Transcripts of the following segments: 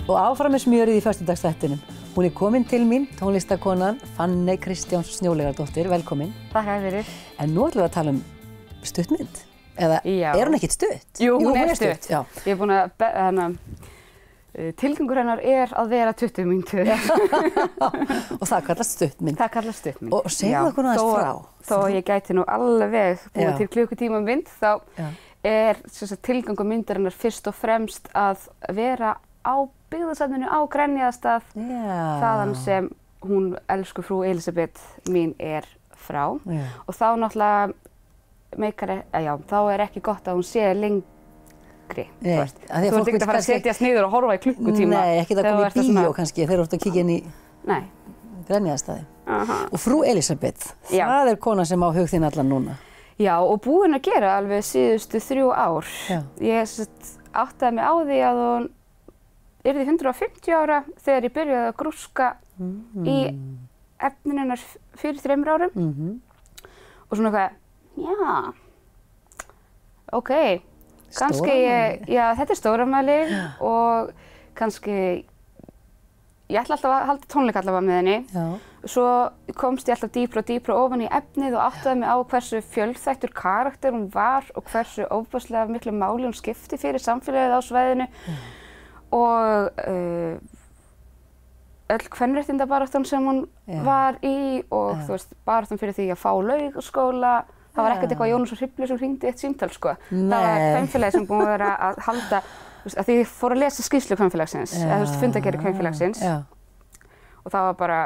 Og áfram með smjörið í föstudagsþættinum. Hún komin til mín, tónlistakonan Fanney Kristjáns Snjólaugardóttir, velkomin. Takk fyrir. En nú ætlum við að tala stuttmynd. Eða er hún ekkert stutt? Jú, hún er stutt. Já. Ég er búin að, tilgangur hennar að vera 20 mínútur. Og það kallast stuttmynd. Það kallast stuttmynd. Og segðu okkur aðeins frá. Þó að ég gæti nú alveg búið til klukkutíma mynd, þá tilgangur myndarinnar fyrst og fremst að vera á byggðasafninu á Grenjaðarstað, þaðan sem hún elsku frú Elísabet mín er frá. Og þá náttúrulega þá er ekki gott að hún sé lengri. Þú ert ekki að fara að setjast niður og horfa í klukkutíma. Nei, ekki að koma í bíó kannski, þeir eru oft að kíkja inn í Grenjaðarstaði. Og frú Elísabet, það er kona sem á hug þinn allan núna. Já, og búin að gera alveg síðustu 3 ár. Ég áttaði mig á því að hún yrði 150 ára þegar ég byrjaði að grúska í efnin hennar fyrir 3 árum. Og svona eitthvað, kannski þetta er stóramæli og kannski, ég ætla alltaf að halda tónleika allavega með henni. Svo komst ég alltaf dýpra og dýpra ofan í efnið og áttaði mig á hversu fjölþættur karakter hún var og hversu ofboðslega miklu máli hún skipti fyrir samfélagið á svæðinu. Og öll kvenréttindabaráttan sem hún var í og þú veist, baráttan fyrir því að fá Laugaskóla. Það var ekkert eitthvað Jónas og Hriflu sem hringdi eitt símtal, sko. Það var kvenfélagið sem búið að vera að halda, að því ég fór að lesa skýrslu kvenfélagsins, eða þú veist, fundargerð kvenfélagsins. Og það var bara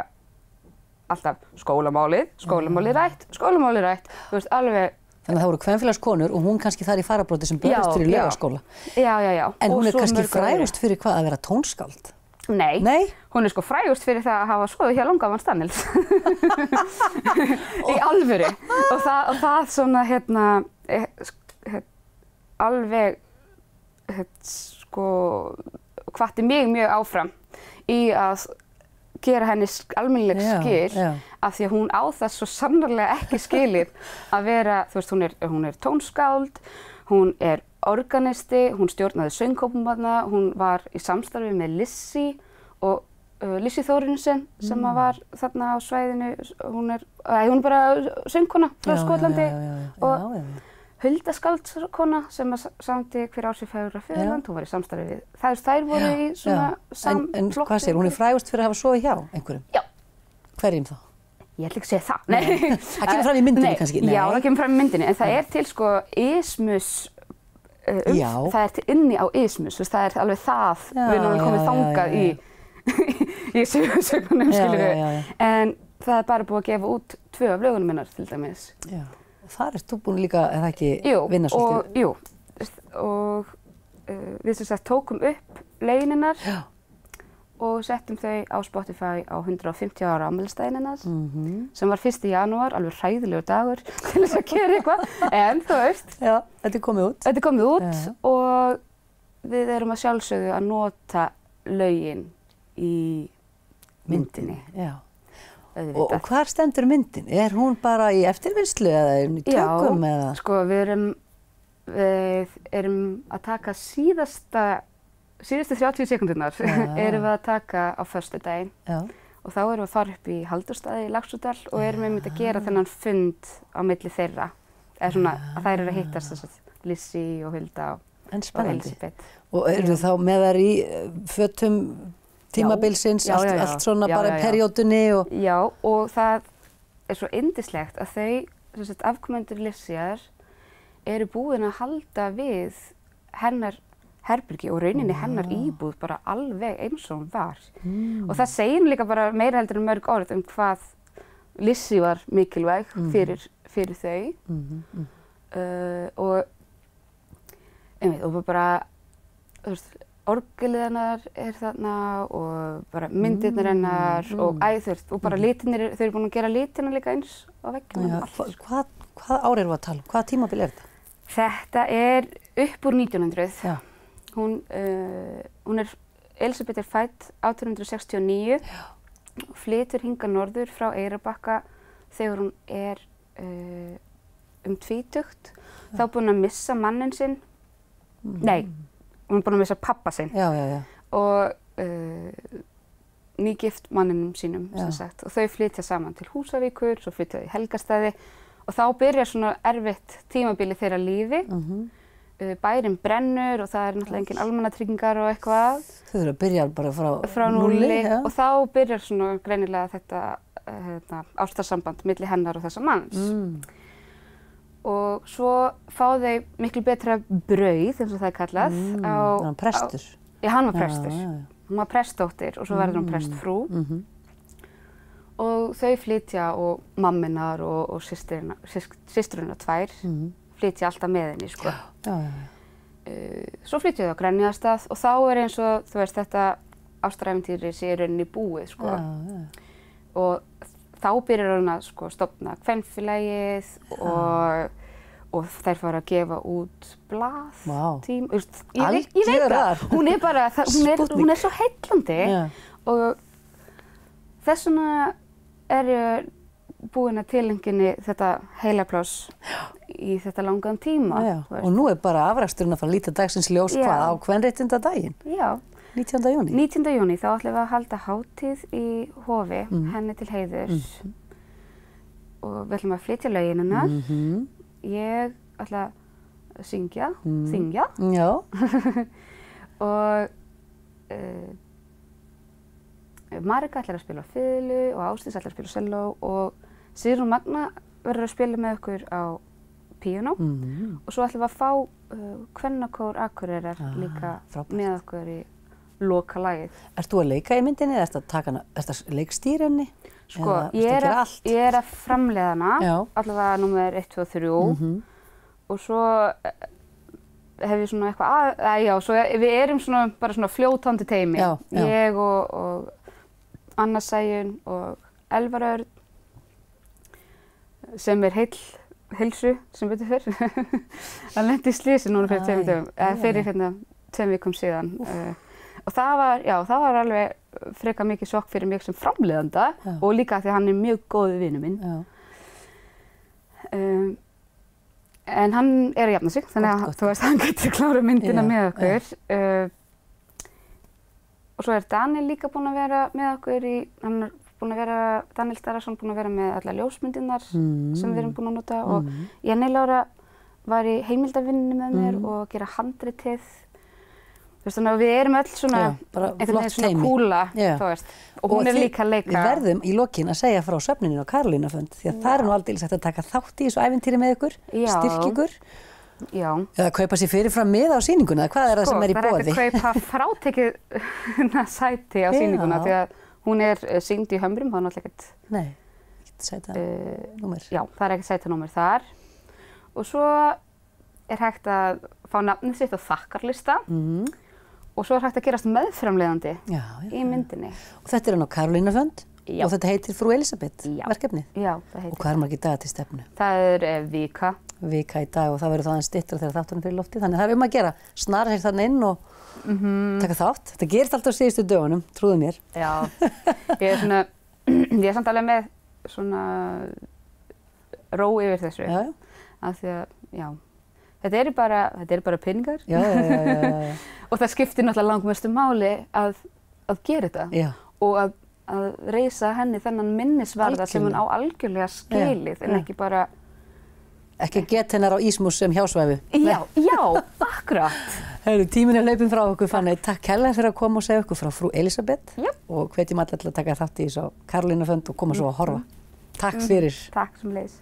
alltaf skólamálið rætt, þú veist, alveg. Þannig að það voru kvenfélagskonur og hún kannski þar í fararbróti sem börðist fyrir Laugaskóla. Já. En hún er kannski frægust fyrir hvað, að vera tónskáld? Nei, hún er sko frægust fyrir það að hafa skoðið hjá Langavan Stannels. Í alvöru. Og það svona, alveg, sko, hvatti mig mjög áfram í að gera henni almennileg skil af því að hún á það svo sannarlega ekki skilið að vera, þú veist, hún er tónskáld, hún er organisti, hún stjórnaði söngkópum þarna, hún var í samstarfi með Lissi og Lissi Þórinsson sem var þarna á svæðinu, hún er bara söngkona frá Skotlandi og Hulda skaldskona sem samdi Hver á sér fegurra föðurland, hún var í samstarfi við. Þær voru í svona En hvað segir, hún er frægust fyrir að hafa sofið hjá einhverjum? Já. Hverjum þá? Ég ætla ekki að segja það. Nei. Það kemur fram í myndinni kannski? Já, það kemur fram í myndinni, en það er til sko ismus, það er til inni á ismus, það er alveg það, við erum alveg komið þangað í sögunum, skilur við. En það er bara búið að gefa út 2 af lögunum minnar til dæmis. Já. Þar ert þú búin líka, eða ekki, vinna svolítið? Jú, og við sem sagt tókum upp lögin og settum þau á Spotify á 150 ára afmælisdaginn hennar, sem var 1. janúar, alveg hræðilegur dagur til þess að gera eitthvað, en þú veist. Já, þetta er komið út. Þetta er komið út og við erum að sjálfsögðu að nota lögin í myndinni. Já. Og hvar stendur myndin? Er hún bara í eftirvinnslu eða í tökum eða? Já, sko við erum að taka síðustu 30 sekúndurnar erum við að taka á föstudaginn og þá erum við að fara upp í Halldórsstaði í Laxárdal og erum einmitt að gera þennan fund á milli þeirra. Eða svona að þær eru að hittast þess að Lissi og Hulda og Elísabet. Og eru þá með þær í fötum tímabilsins, allt svona bara periódunni og... Já, og það er svo yndislegt að þau, afkomendur Lissíar, eru búin að halda við hennar herbergi og rauninni hennar íbúð bara alveg eins og hún var. Og það segir líka bara meira heldur en mörg orð hvað Lissi var mikilvæg fyrir þau. Og bara, þú veist, orgelið hennar er þarna og bara myndirnar hennar og og bara litirnir, þau eru búin að gera litina líka eins á veggjum. Hvað ár erum við að tala? Hvaða tímabil er þetta? Þetta er upp úr 1900. Elísabet er fædd 1869, flytur hingað norður frá Eyrarbakka þegar hún er tvítugt, þá búin að missa manninn sinn, nei, hún er búin að missa pappa sinn og nýgift manninum sínum, sem sagt, og þau flytja saman til Húsavíkur, svo flytja þau í Helgastæði og þá byrjar svona erfitt tímabili þeirra lífi. Bærinn brennur og það er náttúrulega engin almannatryggingar og eitthvað. Þau þurfa að byrja bara frá núlli og þá byrjar svona greinilega þetta ástarsamband milli hennar og þessa manns. Og svo fá þau miklu betra brauð, eins og það er kallað. Hann var prestur? Já, hann var prestur. Hún var prestdóttir og svo verður hún prestfrú. Og þau flytja og mamminar og systrurnar tvær flytja alltaf með henni, sko. Svo flytja þau á Grenjaðarstað og þá er eins og, þú veist, þetta ástarævintýri sé í rauninni búið, sko. Og þá byrjar hún að, sko, stofna kvenfélagið og þær fara að gefa út blað, tím, ég veit það. Hún er bara, hún er svo heillandi og þess vegna er ég búin að tilengja þetta heilapláss í þetta langan tíma. Og nú er bara afraksturinn að fara að líta dagsins ljós hvað á kvenréttindadaginn? Já. 19. júní? 19. júní, þá ætlum við að halda hátíð í Hofi, henni til heiðurs. Og við ætlum að flytja lögin hennar. Ég ætla að syngja. Já. Og Marika ætlar að spila á fiðlu og Ásdís ætlar að spila á selló og Sigrún Magna verður að spila með okkur á píanó og svo ætlum við að fá kvennakór Akureyrar líka með okkur í lokalagið. Ert þú að leika í myndinni eða ertu að leikstýra henni? Sko, ég er að framleiða hana, allavega númer 1, 2 og 3 og svo hef ég svona eitthvað svo við erum svona bara svona fljótandi teymi. Ég og Anna Sæunn og Elvar Örn sem er heilsu sem betur fyrr. Hann lenti í slysi núna fyrir 2 dögum, fyrir 2 vikum síðan. Og það var alveg frekar mikið sjokk fyrir mig sem framleiðanda og líka því að hann er mjög góður vinur minn. En hann er að jafna sig, þannig að þú veist, hann getur klára myndina með okkur. Og svo er Daniel líka búinn að vera með okkur Daniel Starason búinn að vera með alla ljósmyndirnar sem við erum búin að nota og Jenny Lára var í heimildarvinnunni með mér og að gera handritið. Þú veist, þannig að við erum öll svona einhvern veginn svona kúla, þú veist, og hún er líka að leika. Við verðum í lokin að segja frá söfninni á Karolínarfund, því að það er nú aldeilis hægt að taka þátt í þessu ævintýri með ykkur, styrkja ykkur. Eða kaupa sér fyrirfram miða á sýninguna, hvað er það sem er í boði? Sko, það er hægt að kaupa frátekið sæti á sýninguna, því að hún er sýnd í Hömrum, það er náttúrulega ekkert... Nei, ekkert sætanúmer. Já, það er ekkert sætanúmer þar. Og svo er hægt að fá nafnið sitt á þakkarlista. Og svo er hægt að gerast meðframleiðandi í myndinni. Og þetta er hann á Karolínarfund og þetta heitir Frú Elísabet, verkefnið? Já, það heitir. Og hvað er margir dagar til stefnu? Það er vika. Vika í dag og það verður það aðeins styttra þegar þátturinn fyrir lofti. Þannig það er að gera, snara sér þarna inn og taka þátt. Þetta gerist alltaf á síðustu dögunum, trúðu mér. Já, ég er samt alveg með svona ró yfir þessu. Af því að, þetta eru bara peningar. Og það skiptir náttúrulega langmestu máli að gera þetta og að reisa henni þennan minnisvarða sem hún á algjörlega skilið en ekki bara... Ekki geta hennar á ísmús sem hjásvæfi. Já, akkurat. Tíminn er hlaupinn frá okkur, Fanney. Takk hella fyrir að koma og segja okkur frá Frú Elísabet og hvetjum alla til að taka þátt í þessu á Karolínarfund og koma svo að horfa. Takk fyrir. Takk sömuleiðis.